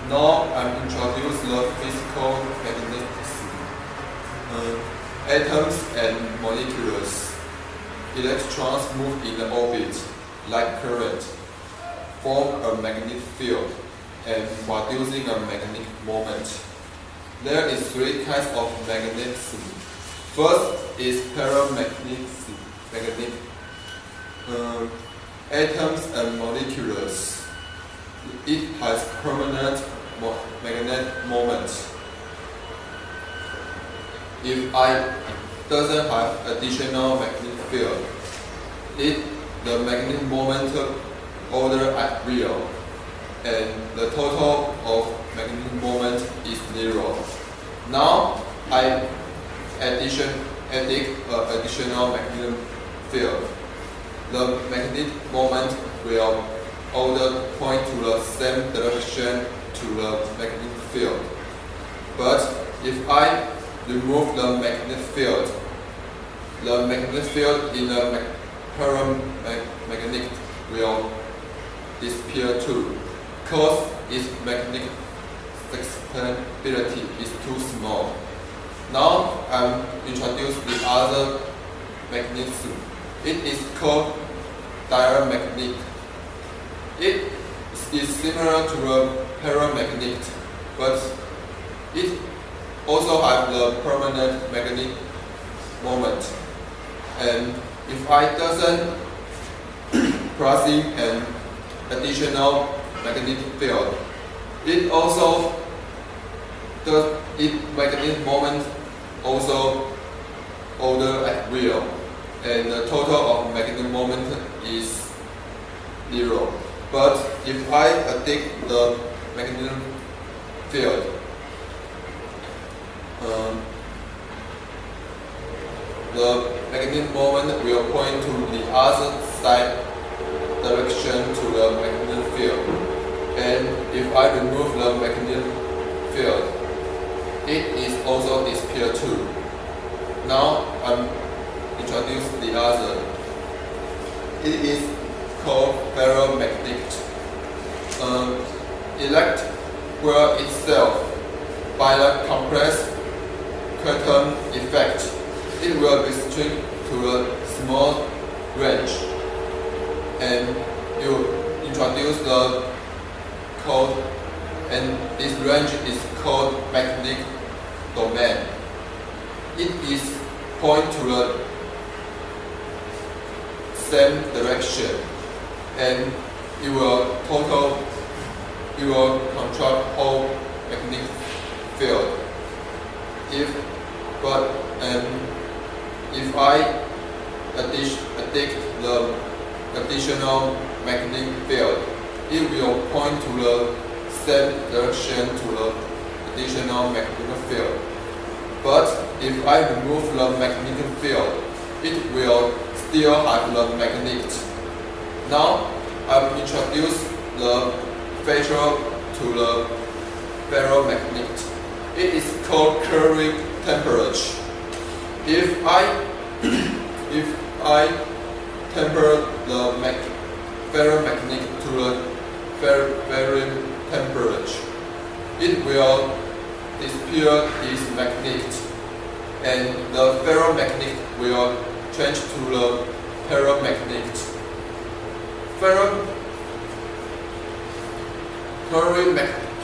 Now I'm introduce the physical magnetism. Atoms and molecules. Electrons move in the orbit like current, form a magnetic field, and producing a magnetic moment. There is three kinds of magnetism. First is paramagnetism. Atoms and molecules. It has permanent magnetic moment. If I doesn't have additional magnetic field, the magnetic moment order at real, and the total of magnetic moment is 0. Now I add additional magnetic field. The magnetic moment will order point to the same direction to the magnetic field. But if I remove the magnetic field in the paramagnetic will disappear too, because its magnetic expansibility is too small. Now I'm introduce the other magnetism. It is called diamagnetic. It is similar to a paramagnetic, but it also has the permanent magnetic moment. And if I doesn't crossing an additional magnetic field, it also its magnetic moment also order at real, and the total of magnetic moment is 0. But if I addict the magnetic field, the magnetic moment will point to the other side direction to the magnetic field. And if I remove the magnetic field, it is also disappear too. Now I'm introduce the other. It is called ferromagnetic. Elect will itself by the compressed quantum effect. It will restrict to a small range, and you introduce the code, and this range is called magnetic domain. It is point to the same direction, and it will control whole magnetic field. If I addict the additional magnetic field, it will point to the same direction to the additional magnetic field. But if I remove the magnetic field, it will still have the magnet. Now I've introduced the feature to the ferromagnet. It is called Curie temperature. If I temper the ferromagnet to the very temperature, it will disappear its magnet, and the ferromagnet will change to the paramagnet.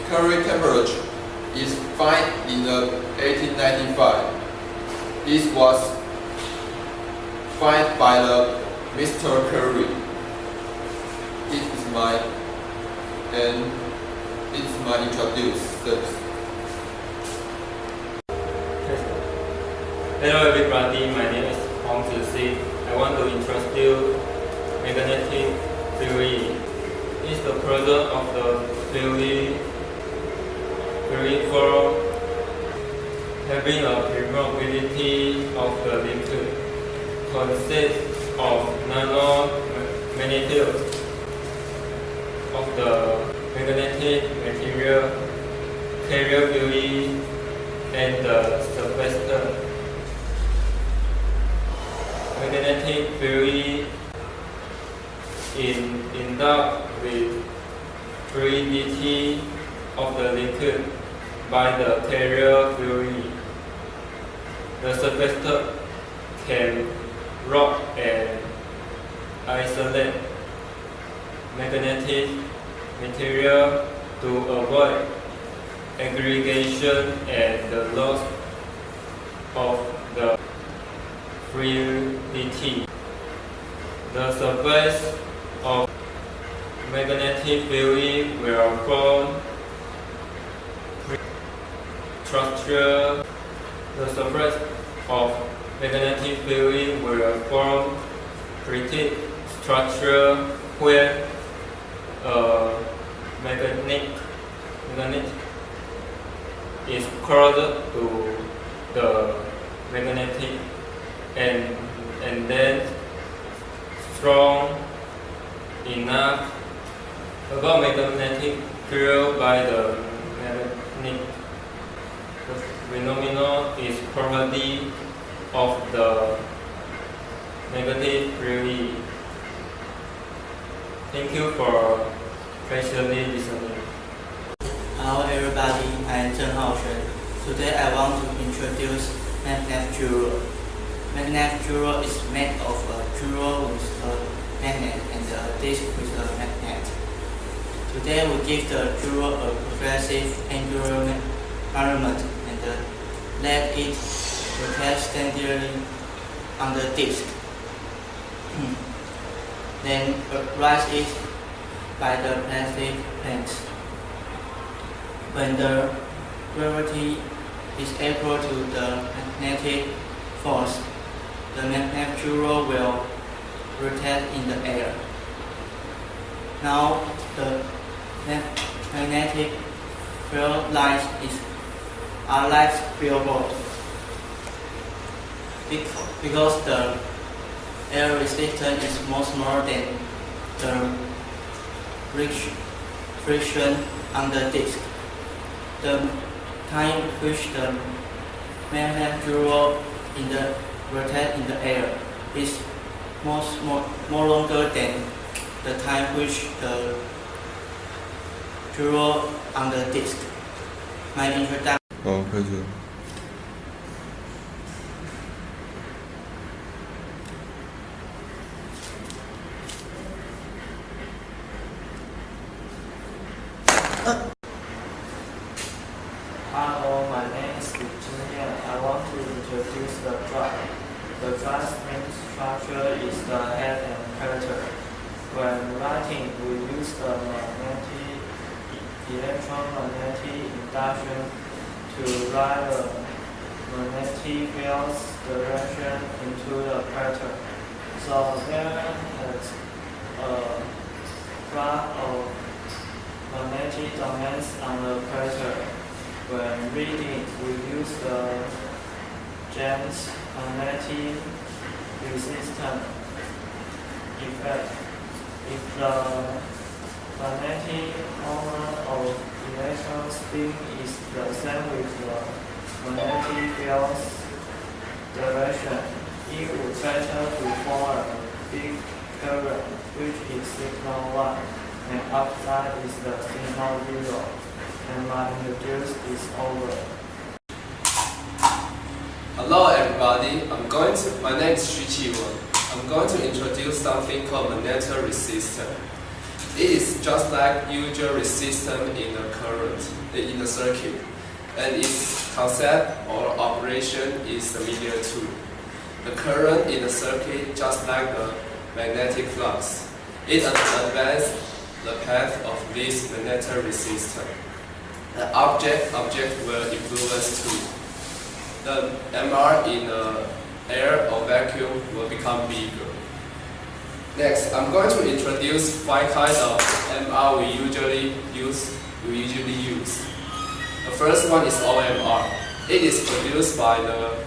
Curie temperature is found in the 1895. It was found by the Mr. Curie. It's my introduction. Hello everybody, my name is Hong Zixi. I want to introduce magnetic theory. It's the product of the theory for having a permeability of the liquid consists of nanomagnitudes of the magnetic material, carrier theory, and the surface. Magnetic theory in endowed with fluidity of the liquid by the carrier theory. The surface can rock and isolate magnetic material to avoid aggregation and the loss of the fluidity. The surface of magnetic field will form structure. The surface of magnetic field will form pretty structure where a magnet is closer to the magnetic and then strong enough about magnetic field by the magnet. The phenomenon is property of the magnetic field. Thank you for patiently listening. Hello everybody, I am Zheng Haoshen. Today I want to introduce magnet jewel. Magnet jewel is made of a jewel with a magnet and a disc with a magnet. Today we give the jewel a progressive angular environment and let it rotate steadily on the disc. Then rise it by the plastic plates. When the gravity is equal to the magnetic force, the magnet jewel will rotate in the air. Now the magnetic field lines are like billboard because the air resistance is much more than the friction on the disc. The time which the magnet jewel rotate in the air is more longer than the time which the jewel on the disc. My introduction. 好，开始。Hello, my name is Junior. I want to introduce the drive. The drive's main structure is the head and character. When writing, we use the electromagnetic induction to write the magnetic field's direction into the character. So there is a graph of magnetic domains on the character. When reading, we use the James magnetic resistance effect. If the magnetic moment of electron spin is the same with the magnetic field's direction, it would better to form a big current, which is signal 1, and outside is the signal 0. And my introduction is over. Hello everybody, my name is Xu Qiwen. I'm going to introduce something called magnetic resistance. It is just like usual resistance in the current, in the circuit. And its concept or operation is similar to the current in the circuit, just like the magnetic flux. It advances the path of this magnetic resistance. The object will influence too. The MR in the air or vacuum will become bigger. Next, I'm going to introduce 5 kinds of MR we usually use. The first one is OMR. It is produced by the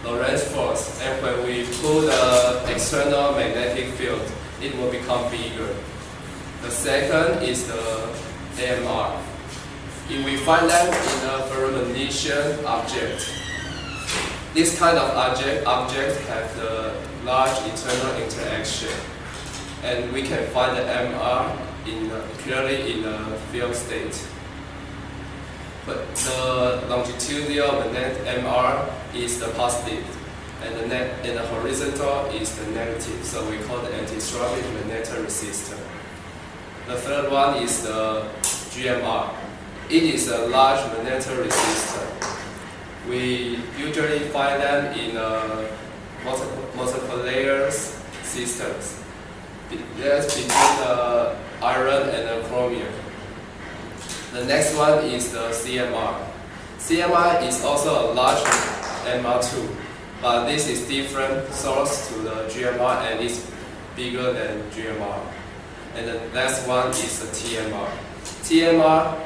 Lorentz force, and when we pull the external magnetic field, it will become bigger. The second is the AMR. If we find them in a ferromagnetic object, this kind of object have the large internal interaction, and we can find the MR clearly in the field state. But the longitudinal magnetic MR is the positive, and the horizontal is the negative. So we call the anti-strobing magnetic resistor. The third one is the GMR. It is a large magnetic resistor. We usually find them in multiple layers systems. That's between the iron and the chromium. The next one is the CMR. CMR is also a large MR2, but this is different source to the GMR and is bigger than GMR. And the last one is the TMR. TMR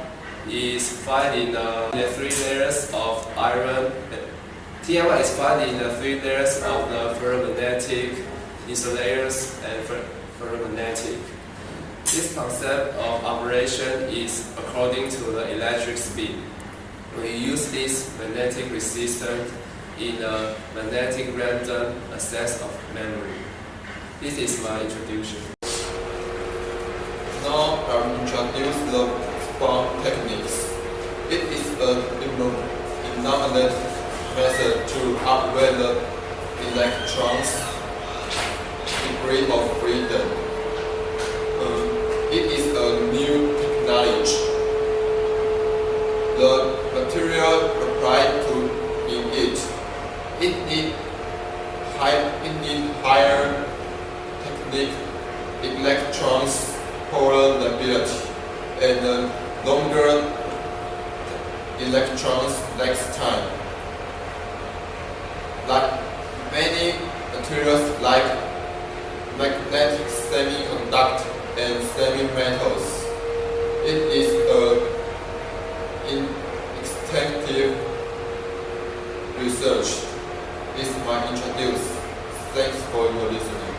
is found in the 3 layers of iron. TMR is found in the 3 layers of the ferromagnetic, insulators, and ferromagnetic. This concept of operation is according to the electric speed. We use this magnetic resistance in a magnetic random access of memory. This is my introduction. Now I will introduce the spun techniques. It is an innovative method to upgrade the electron's degree of freedom. It is a new technology. The material applied to in it needs higher technique electrons polar stability and longer electrons lifetime. Like many materials like magnetic semiconductor and semi-metals, it is an extensive research. This is my introduction. Thanks for your listening.